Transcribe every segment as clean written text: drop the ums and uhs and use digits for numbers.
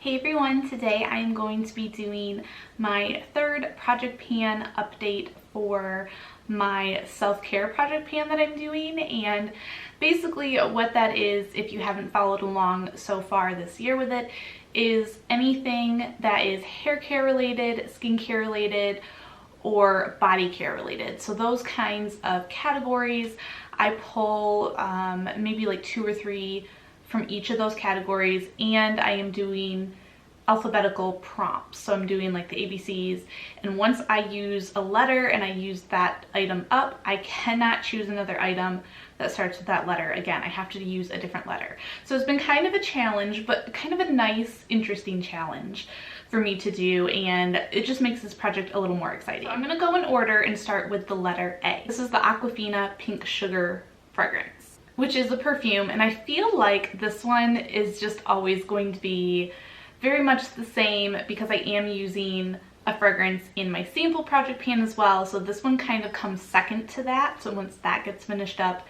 Hey everyone, today I am going to be doing my third project pan update for my self-care project pan that I'm doing. And basically what that is, if you haven't followed along so far this year with it, is anything that is hair care related, skincare related, or body care related. So those kinds of categories, I pull maybe like 2 or 3 from each of those categories, and I am doing alphabetical prompts. So I'm doing like the ABCs, and once I use a letter and I use that item up, I cannot choose another item that starts with that letter again. I have to use a different letter. So it's been kind of a challenge, but kind of a nice, interesting challenge for me to do, and it just makes this project a little more exciting. So I'm gonna go in order and start with the letter A. This is the Aquafina Pink Sugar fragrance, which is a perfume, and I feel like this one is just always going to be very much the same because I am using a fragrance in my sample project pan as well. So this one kind of comes second to that. So once that gets finished up,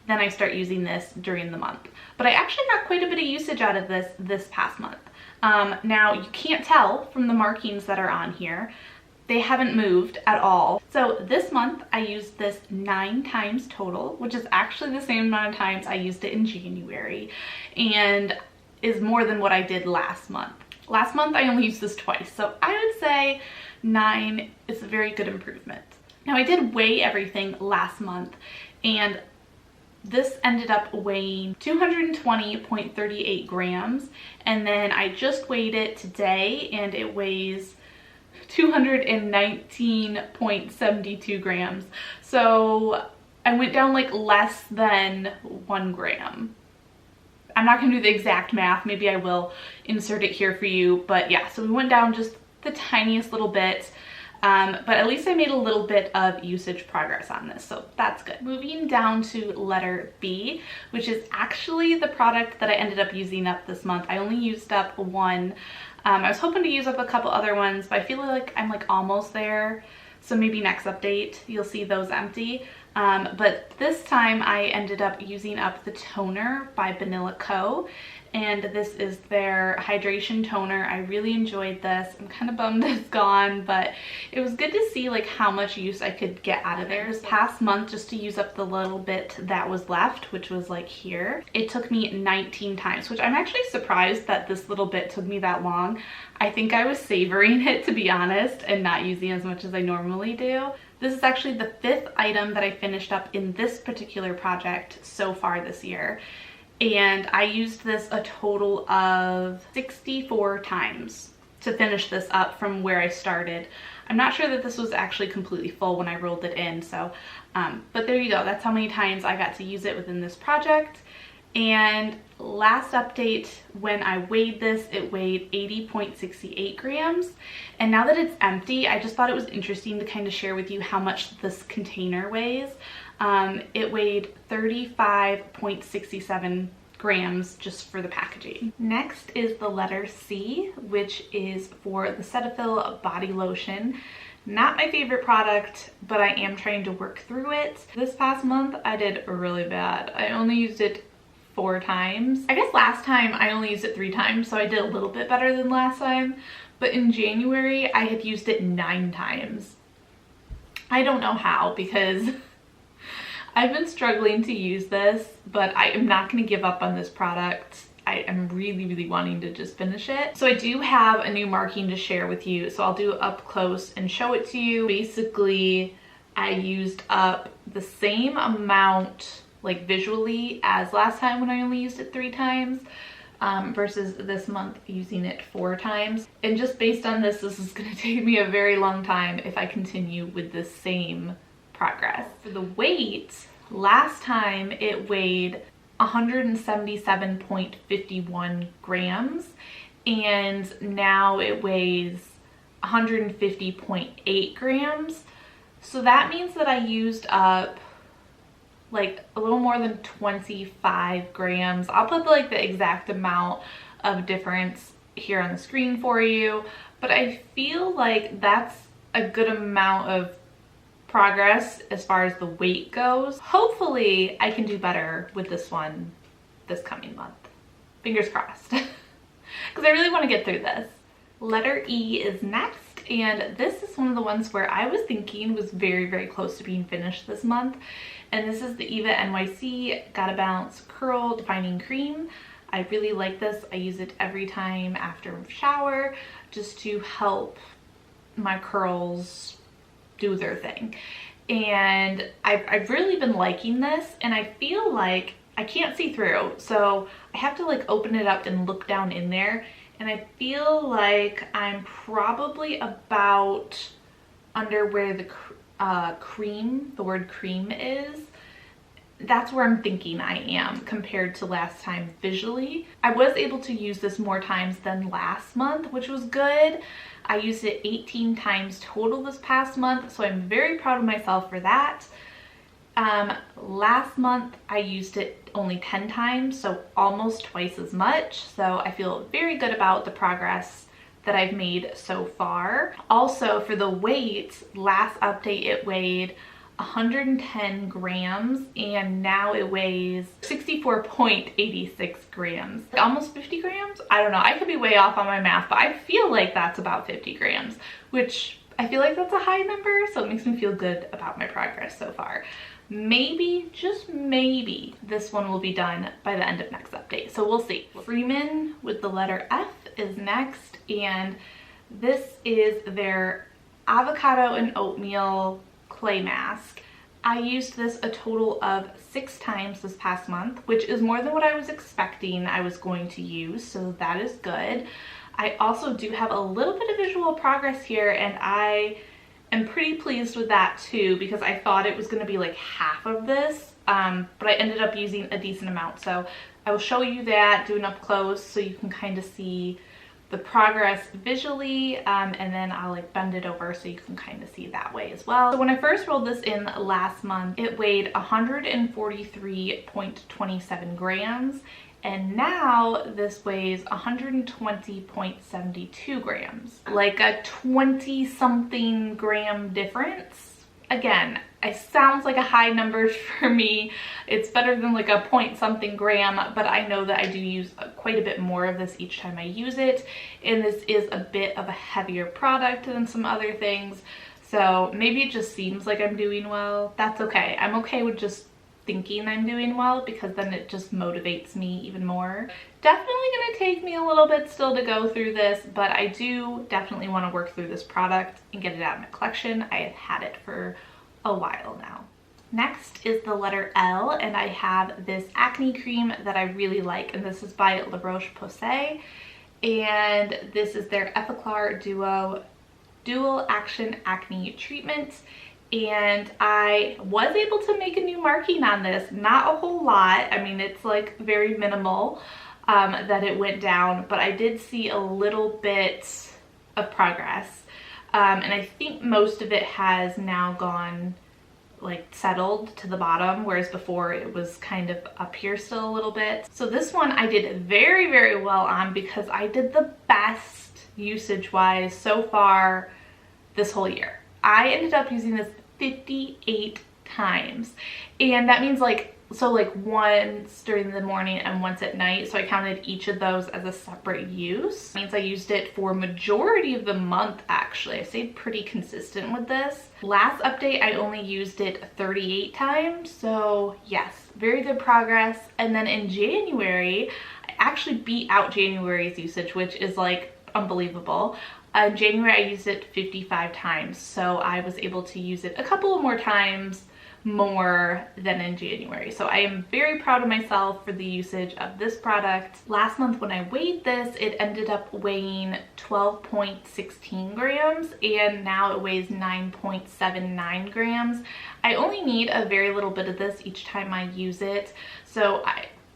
then I start using this during the month. But I actually got quite a bit of usage out of this past month. Now you can't tell from the markings that are on here. They haven't moved at all. So this month I used this 9 times total, which is actually the same amount of times I used it in January, and is more than what I did last month. Last month I only used this twice, so I would say 9 is a very good improvement. Now I did weigh everything last month, and this ended up weighing 220.38 grams, and then I just weighed it today and it weighs 219.72 grams. So I went down like less than 1 gram. I'm not gonna do the exact math, maybe I will insert it here for you, but yeah, so we went down just the tiniest little bit, but at least I made a little bit of usage progress on this, so that's good. Moving down to letter B, which is actually the product that I ended up using up this month. I only used up 1. I was hoping to use up a couple other ones, but I feel like I'm like almost there. So maybe next update, you'll see those empty. But this time I ended up using up the toner by Vanilla Co. And this is their hydration toner. I really enjoyed this. I'm kind of bummed it's gone, but it was good to see like how much use I could get out of there. This past month, just to use up the little bit that was left, which was like here, it took me 19 times, which I'm actually surprised that this little bit took me that long. I think I was savoring it, to be honest, and not using as much as I normally do. This is actually the 5th item that I finished up in this particular project so far this year. And I used this a total of 64 times to finish this up from where I started. I'm not sure that this was actually completely full when I rolled it in, so, but there you go. That's how many times I got to use it within this project. And last update, when I weighed this, it weighed 80.68 grams. And now that it's empty, I just thought it was interesting to kind of share with you how much this container weighs. It weighed 35.67 grams just for the packaging. Next is the letter C, which is for the Cetaphil body lotion. Not my favorite product, but I am trying to work through it. This past month, I did really bad. I only used it 4 times. I guess last time I only used it 3 times, so I did a little bit better than last time. But in January, I had used it 9 times. I don't know how, because I've been struggling to use this, but I am not going to give up on this product. I am really, really wanting to just finish it. So I do have a new marking to share with you, so I'll do it up close and show it to you. Basically, I used up the same amount like visually as last time when I only used it 3 times, versus this month using it 4 times. And just based on this is gonna take me a very long time if I continue with the same progress. For the weight, last time it weighed 177.51 grams, and now it weighs 150.8 grams. So that means that I used up like a little more than 25 grams. I'll put like the exact amount of difference here on the screen for you, but I feel like that's a good amount of progress as far as the weight goes. Hopefully I can do better with this one this coming month. Fingers crossed. because I really want to get through this. Letter E is next, and this is one of the ones where I was thinking was very, very close to being finished this month. And this is the Eva-nyc Gotta Balance Curl Defining Cream. I really like this. I use it every time after a shower just to help my curls do their thing. And I've really been liking this, and I feel like I can't see through, so I have to like open it up and look down in there, and I feel like I'm probably about under where the cream, the word cream is. That's where I'm thinking I am compared to last time visually. I was able to use this more times than last month, which was good. I used it 18 times total this past month, so I'm very proud of myself for that. Last month I used it only 10 times, so almost twice as much. So I feel very good about the progress that I've made so far. Also, for the weight, last update it weighed 110 grams, and now it weighs 64.86 grams. Almost 50 grams? I don't know. I could be way off on my math, but I feel like that's about 50 grams, which I feel like that's a high number, so it makes me feel good about my progress so far. Maybe, just maybe, this one will be done by the end of next update, so we'll see. Freeman with the letter F is next, and this is their avocado and oatmeal clay mask. I used this a total of 6 times this past month, which is more than what I was expecting I was going to use, so that is good. I also do have a little bit of visual progress here, and I am pretty pleased with that too, because I thought it was going to be like half of this, but I ended up using a decent amount. So I will show you that, do an up close so you can kind of see the progress visually, and then I'll like bend it over so you can kind of see that way as well. So when I first rolled this in last month, it weighed 143.27 grams, and now this weighs 120.72 grams, like a 20 something gram difference. Again, it sounds like a high number for me. It's better than like a point something gram, but I know that I do use quite a bit more of this each time I use it, and this is a bit of a heavier product than some other things, so maybe it just seems like I'm doing well. That's okay. I'm okay with just thinking I'm doing well, because then it just motivates me even more. Definitely gonna take me a little bit still to go through this, but I do definitely want to work through this product and get it out of my collection. I have had it for a while now. Next is the letter L, and I have this acne cream that I really like, and this is by Roche-Posay, and this is their Epiclar Dual Action Acne Treatment. And I was able to make a new marking on this, not a whole lot. I mean, it's like very minimal that it went down, but I did see a little bit of progress. And I think most of it has now gone like settled to the bottom, whereas before it was kind of up here still a little bit. So this one I did very, very well on, because I did the best usage wise so far this whole year. I ended up using this 58 times, and that means like once during the morning and once at night, so I counted each of those as a separate use. It means I used it for majority of the month. Actually, I stayed pretty consistent with this. Last update I only used it 38 times, so yes, very good progress. And then in January I actually beat out January's usage, which is like unbelievable. In January I used it 55 times, so I was able to use it a couple of more times more than in January. So I am very proud of myself for the usage of this product. Last month when I weighed this, it ended up weighing 12.16 grams, and now it weighs 9.79 grams. I only need a very little bit of this each time I use it, so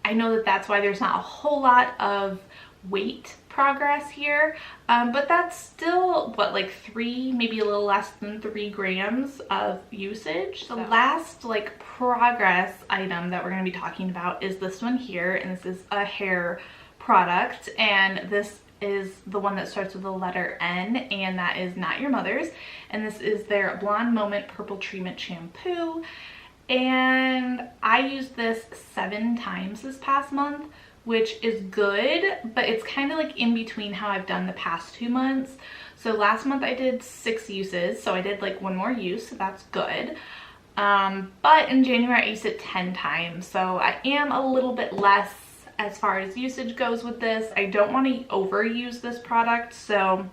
I know that that's why there's not a whole lot of weight progress here, but that's still what, like 3, maybe a little less than 3 grams of usage. The last like progress item that we're going to be talking about is this one here, and this is a hair product, and this is the one that starts with the letter N, and that is not your mother's, and this is their Blonde Moment Purple Treatment Shampoo, and I used this 7 times this past month, which is good, but it's kind of like in between how I've done the past 2 months. So last month I did 6 uses, so I did like 1 more use, so that's good. But in January I used it 10 times, so I am a little bit less as far as usage goes with this. I don't want to overuse this product, so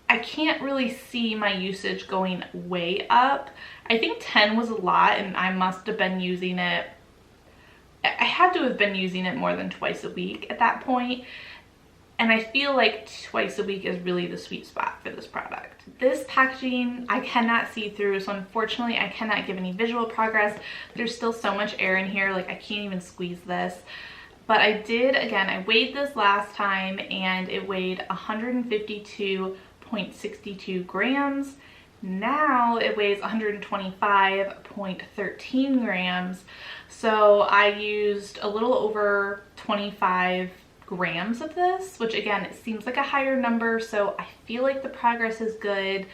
I can't really see my usage going way up. I think 10 was a lot, and I must have been using it, I had to have been using it more than twice a week at that point. And I feel like twice a week is really the sweet spot for this product. This packaging I cannot see through, so unfortunately I cannot give any visual progress. There's still so much air in here, like I can't even squeeze this. But I did, again, I weighed this last time and it weighed 152.62 grams. Now it weighs 125.13 grams. So I used a little over 25 grams of this, which again, it seems like a higher number, so I feel like the progress is good,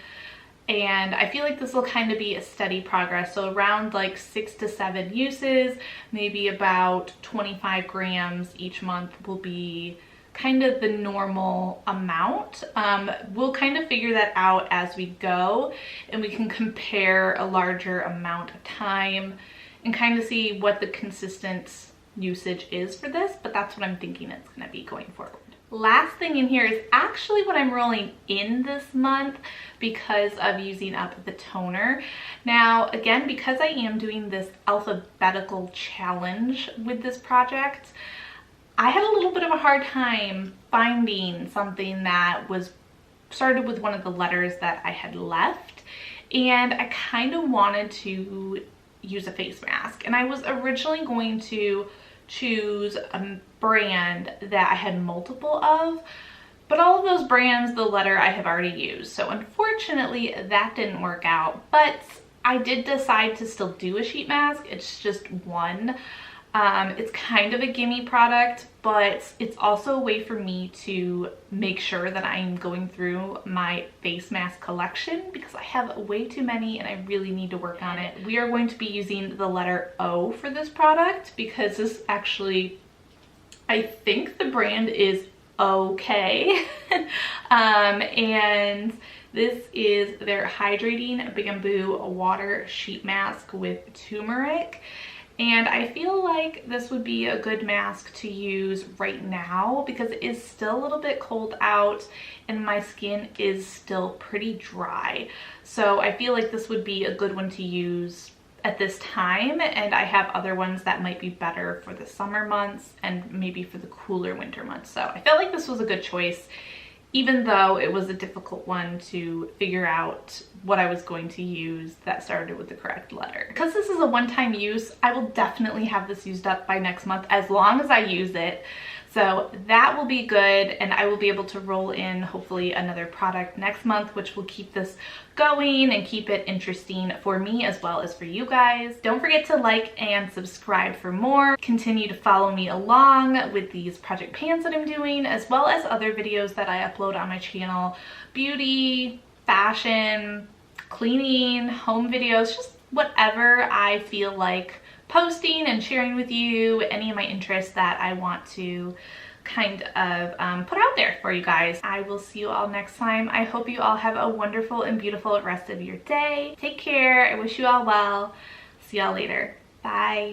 and I feel like this will kind of be a steady progress. So around like 6 to 7 uses, maybe about 25 grams each month will be kind of the normal amount. We'll kind of figure that out as we go, and we can compare a larger amount of time and kind of see what the consistent usage is for this, but that's what I'm thinking it's going to be going forward. Last thing in here is actually what I'm rolling in this month because of using up the toner. Now, again, because I am doing this alphabetical challenge with this project, I had a little bit of a hard time finding something that was started with one of the letters that I had left, and I kind of wanted to use a face mask, and I was originally going to choose a brand that I had multiple of, but all of those brands, the letter I have already used. So unfortunately that didn't work out, but I did decide to still do a sheet mask. It's just one. It's kind of a gimme product, but it's also a way for me to make sure that I'm going through my face mask collection because I have way too many and I really need to work on it. We are going to be using the letter O for this product because this actually, I think the brand is okay. And this is their Hydrating Bamboo Water Sheet Mask with turmeric. And I feel like this would be a good mask to use right now because it is still a little bit cold out and my skin is still pretty dry. So I feel like this would be a good one to use at this time, and I have other ones that might be better for the summer months and maybe for the cooler winter months. So I felt like this was a good choice, even though it was a difficult one to figure out what I was going to use that started with the correct letter. Because this is a one-time use, I will definitely have this used up by next month as long as I use it. So that will be good, and I will be able to roll in hopefully another product next month, which will keep this going and keep it interesting for me as well as for you guys. Don't forget to like and subscribe for more. Continue to follow me along with these project pans that I'm doing, as well as other videos that I upload on my channel. Beauty, fashion, cleaning, home videos, just whatever I feel like posting and sharing with you, any of my interests that I want to kind of put out there for you guys. I will see you all next time. I hope you all have a wonderful and beautiful rest of your day. Take care. I wish you all well. See y'all later. Bye.